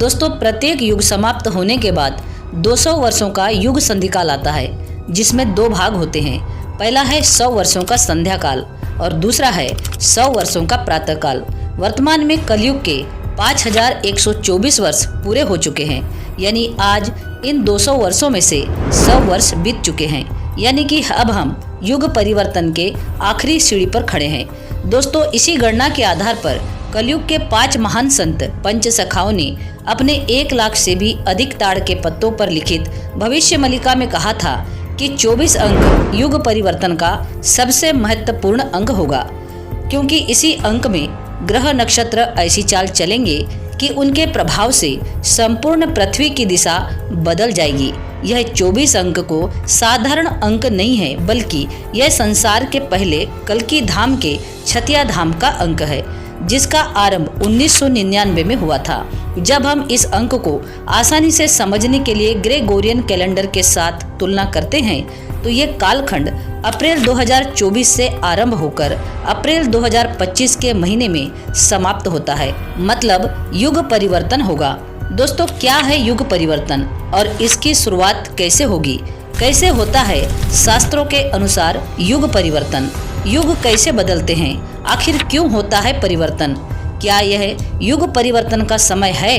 दोस्तों, प्रत्येक युग समाप्त होने के बाद 200 वर्षों का युग संधि काल आता है, जिसमें दो भाग होते हैं। पहला है 100 वर्षों का संध्या काल और दूसरा है 100 वर्षों का प्रातः काल। वर्तमान में कलयुग के 5124 वर्ष पूरे हो चुके हैं, यानी आज इन 200 वर्षों में से 100 वर्ष बीत चुके हैं, यानी कि अब हम युग परिवर्तन के आखिरी सीढ़ी पर खड़े हैं। दोस्तों, इसी गणना के आधार पर कलयुग के 5 महान संत पंच सखाओं ने अपने 1 लाख से भी अधिक ताड़ के पत्तों पर लिखित भविष्य मलिका में कहा था कि 24 अंक युग परिवर्तन का सबसे महत्वपूर्ण अंक होगा, क्योंकि इसी अंक में ग्रह नक्षत्र ऐसी चाल चलेंगे कि उनके प्रभाव से संपूर्ण पृथ्वी की दिशा बदल जाएगी। यह 24 अंक को साधारण अंक नहीं है, बल्कि यह संसार के पहले कल्कि धाम के छठिया धाम का अंक है, जिसका आरंभ 1999 में हुआ था। जब हम इस अंक को आसानी से समझने के लिए ग्रेगोरियन कैलेंडर के साथ तुलना करते हैं, तो ये कालखंड अप्रैल 2024 से आरंभ होकर अप्रैल 2025 के महीने में समाप्त होता है, मतलब युग परिवर्तन होगा। दोस्तों, क्या है युग परिवर्तन और इसकी शुरुआत कैसे होगी? कैसे होता है शास्त्रों के अनुसार युग परिवर्तन? युग कैसे बदलते हैं? आखिर क्यों होता है परिवर्तन? क्या यह युग परिवर्तन का समय है?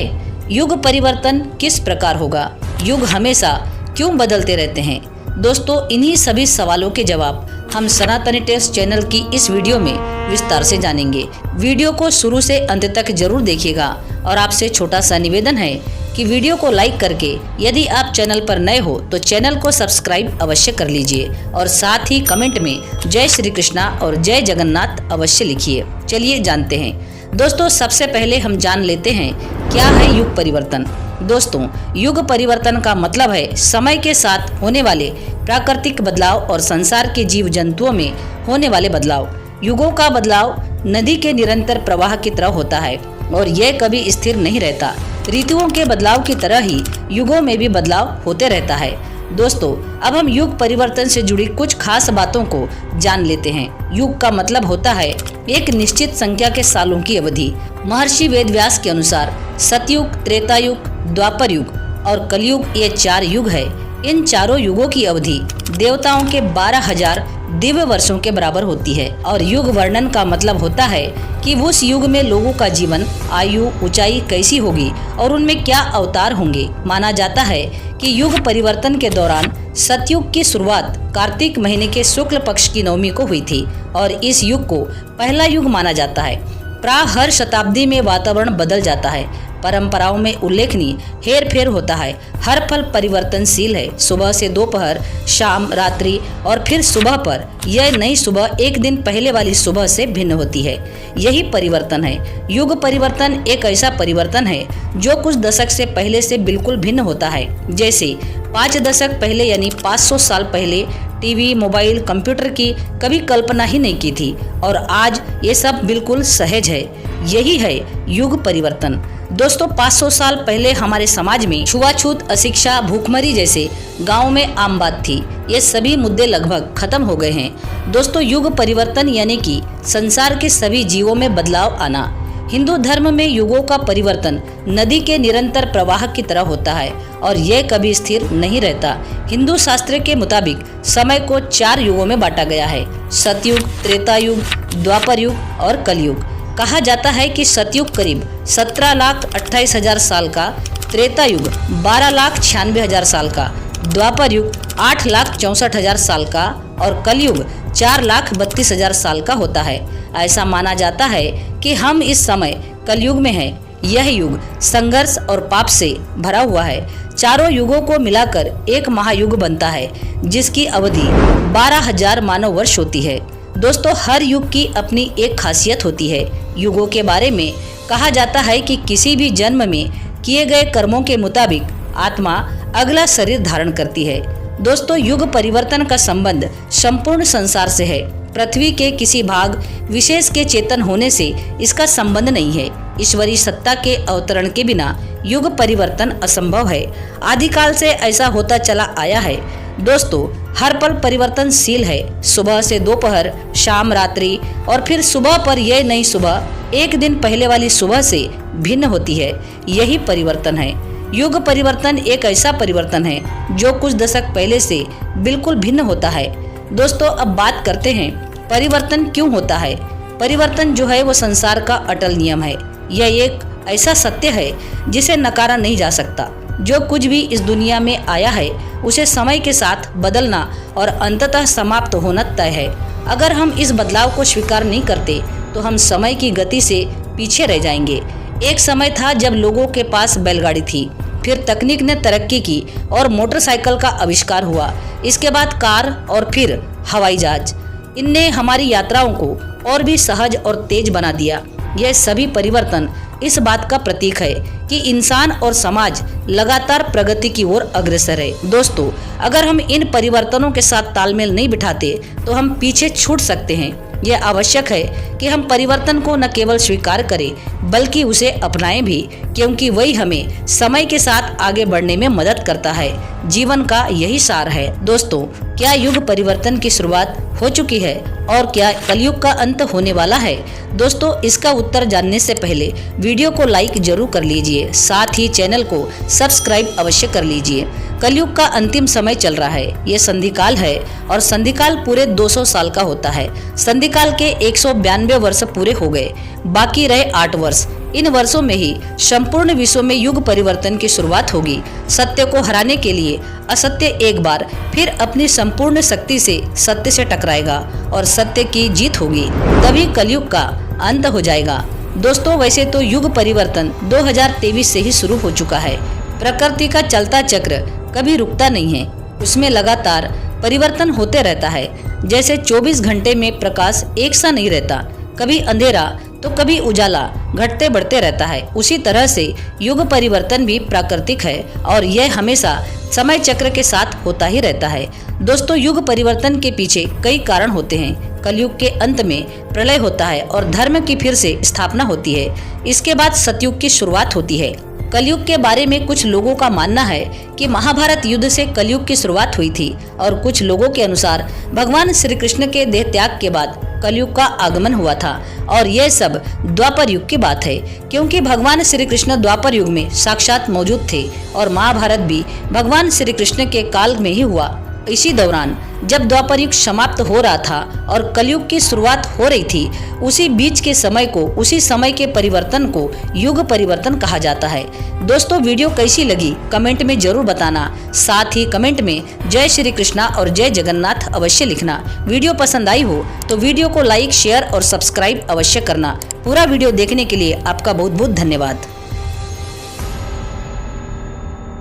युग परिवर्तन किस प्रकार होगा? युग हमेशा क्यों बदलते रहते हैं? दोस्तों, इन्हीं सभी सवालों के जवाब हम सनातनी टेल्स चैनल की इस वीडियो में विस्तार से जानेंगे। वीडियो को शुरू से अंत तक जरूर देखिएगा और आपसे छोटा सा निवेदन है कि वीडियो को लाइक करके यदि आप चैनल पर नए हो तो चैनल को सब्सक्राइब अवश्य कर लीजिए और साथ ही कमेंट में जय श्री कृष्णा और जय जगन्नाथ अवश्य लिखिए। चलिए जानते हैं। दोस्तों, सबसे पहले हम जान लेते हैं क्या है युग परिवर्तन। दोस्तों, युग परिवर्तन का मतलब है समय के साथ होने वाले प्राकृतिक बदलाव और संसार के जीव जंतुओं में होने वाले बदलाव। युगों का बदलाव नदी के निरंतर प्रवाह की तरह होता है और यह कभी स्थिर नहीं रहता। ऋतुओं के बदलाव की तरह ही युगों में भी बदलाव होते रहता है। दोस्तों, अब हम युग परिवर्तन से जुड़ी कुछ खास बातों को जान लेते हैं। युग का मतलब होता है एक निश्चित संख्या के सालों की अवधि। महर्षि वेदव्यास के अनुसार सतयुग, त्रेतायुग, द्वापर युग और कलयुग ये 4 युग है। इन चारों युगों की अवधि देवताओं के 12,000 दिव्य वर्षों के बराबर होती है और युग वर्णन का मतलब होता है कि उस युग में लोगों का जीवन, आयु, ऊंचाई कैसी होगी और उनमें क्या अवतार होंगे। माना जाता है कि युग परिवर्तन के दौरान सतयुग की शुरुआत कार्तिक महीने के शुक्ल पक्ष की नवमी को हुई थी और इस युग को पहला युग माना जाता है। प्राय हर शताब्दी में वातावरण बदल जाता है, परंपराओं में उल्लेखनीय हेर फेर होता है। हर पल परिवर्तनशील है। सुबह से दोपहर, शाम, रात्रि और फिर सुबह पर यह नई सुबह एक दिन पहले वाली सुबह से भिन्न होती है। यही परिवर्तन है। युग परिवर्तन एक ऐसा परिवर्तन है जो कुछ दशक से पहले से बिल्कुल भिन्न होता है। जैसे 5 दशक पहले यानी 500 साल पहले टीवी, मोबाइल, कंप्यूटर की कभी कल्पना ही नहीं की थी और आज ये सब बिल्कुल सहज है। यही है युग परिवर्तन। दोस्तों, 500 साल पहले हमारे समाज में छुआछूत, अशिक्षा, भूखमरी जैसे गांव में आम बात थी। ये सभी मुद्दे लगभग खत्म हो गए हैं। दोस्तों, युग परिवर्तन यानी कि संसार के सभी जीवों में बदलाव आना। हिंदू धर्म में युगों का परिवर्तन नदी के निरंतर प्रवाह की तरह होता है और यह कभी स्थिर नहीं रहता। हिंदू शास्त्र के मुताबिक समय को 4 युगों में बांटा गया है: सतयुग, त्रेतायुग, द्वापर युग और कलयुग। कहा जाता है कि सतयुग करीब 17,28,000 साल का, त्रेतायुग 12,96,000 साल का, द्वापर युग 8,64,000 साल का और कलयुग 4,32,000 साल का होता है। ऐसा माना जाता है कि हम इस समय कलयुग में हैं। यह युग संघर्ष और पाप से भरा हुआ है। चारों युगों को मिलाकर एक महायुग बनता है, जिसकी अवधि 12,000 मानव वर्ष होती है। दोस्तों, हर युग की अपनी एक खासियत होती है। युगों के बारे में कहा जाता है कि किसी भी जन्म में किए गए कर्मों के मुताबिक आत्मा अगला शरीर धारण करती है। दोस्तों, युग परिवर्तन का संबंध संपूर्ण संसार से है। पृथ्वी के किसी भाग विशेष के चेतन होने से इसका संबंध नहीं है। ईश्वरीय सत्ता के अवतरण के बिना युग परिवर्तन असंभव है। आदिकाल से ऐसा होता चला आया है। दोस्तों, हर पल परिवर्तनशील है। सुबह से दोपहर, शाम रात्रि और फिर सुबह पर यह नई सुबह एक दिन पहले वाली सुबह से भिन्न होती है। यही परिवर्तन है। युग परिवर्तन एक ऐसा परिवर्तन है जो कुछ दशक पहले से बिल्कुल भिन्न होता है। दोस्तों, अब बात करते हैं परिवर्तन क्यों होता है। परिवर्तन जो है वो संसार का अटल नियम है। यह एक ऐसा सत्य है जिसे नकारा नहीं जा सकता। जो कुछ भी इस दुनिया में आया है उसे समय के साथ बदलना और अंततः समाप्त होना तय है। अगर हम इस बदलाव को स्वीकार नहीं करते तो हम समय की गति से पीछे रह जाएंगे। एक समय था जब लोगों के पास बैलगाड़ी थी, फिर तकनीक ने तरक्की की और मोटरसाइकिल का आविष्कार हुआ। इसके बाद कार और फिर हवाई जहाज। इनने हमारी यात्राओं को और भी सहज और तेज बना दिया। यह सभी परिवर्तन इस बात का प्रतीक है कि इंसान और समाज लगातार प्रगति की ओर अग्रसर है। दोस्तों, अगर हम इन परिवर्तनों के साथ तालमेल नहीं बिठाते तो हम पीछे छूट सकते हैं। यह आवश्यक है कि हम परिवर्तन को न केवल स्वीकार करें बल्कि उसे अपनाएं भी, क्योंकि वही हमें समय के साथ आगे बढ़ने में मदद करता है। जीवन का यही सार है। दोस्तों, क्या युग परिवर्तन की शुरुआत हो चुकी है और क्या कलयुग का अंत होने वाला है? दोस्तों, इसका उत्तर जानने से पहले वीडियो को लाइक जरूर कर लीजिए, साथ ही चैनल को सब्सक्राइब अवश्य कर लीजिए। कलयुग का अंतिम समय चल रहा है। ये संधिकाल है और संधिकाल पूरे 200 साल का होता है। संधिकाल के 192 वर्ष पूरे हो गए, बाकी रहे 8 वर्ष। इन वर्षों में ही संपूर्ण विश्व में युग परिवर्तन की शुरुआत होगी। सत्य को हराने के लिए असत्य एक बार फिर अपनी संपूर्ण शक्ति से सत्य से टकराएगा और सत्य की जीत होगी। तभी कलयुग का अंत हो जाएगा। दोस्तों, वैसे तो युग परिवर्तन 2023 से ही शुरू हो चुका है। प्रकृति का चलता चक्र कभी रुकता नहीं है। उसमें लगातार परिवर्तन होते रहता है। जैसे 24 घंटे में प्रकाश एक सा नहीं रहता, कभी अंधेरा तो कभी उजाला घटते बढ़ते रहता है। उसी तरह से युग परिवर्तन भी प्राकृतिक है और यह हमेशा समय चक्र के साथ होता ही रहता है। दोस्तों, युग परिवर्तन के पीछे कई कारण होते हैं। कलयुग के अंत में प्रलय होता है और धर्म की फिर से स्थापना होती है। इसके बाद सतयुग की शुरुआत होती है। कलयुग के बारे में कुछ लोगों का मानना है कि महाभारत युद्ध से कलयुग की शुरुआत हुई थी और कुछ लोगों के अनुसार भगवान श्री कृष्ण के देह त्याग के बाद कलयुग का आगमन हुआ था और यह सब द्वापर युग की बात है, क्योंकि भगवान श्री कृष्ण द्वापर युग में साक्षात मौजूद थे और महाभारत भी भगवान श्री कृष्ण के काल में ही हुआ। इसी दौरान जब द्वापर युग समाप्त हो रहा था और कलयुग की शुरुआत हो रही थी, उसी बीच के समय को, उसी समय के परिवर्तन को युग परिवर्तन कहा जाता है। दोस्तों, वीडियो कैसी लगी कमेंट में जरूर बताना। साथ ही कमेंट में जय श्री कृष्णा और जय जगन्नाथ अवश्य लिखना। वीडियो पसंद आई हो तो वीडियो को लाइक, शेयर और सब्सक्राइब अवश्य करना। पूरा वीडियो देखने के लिए आपका बहुत बहुत धन्यवाद।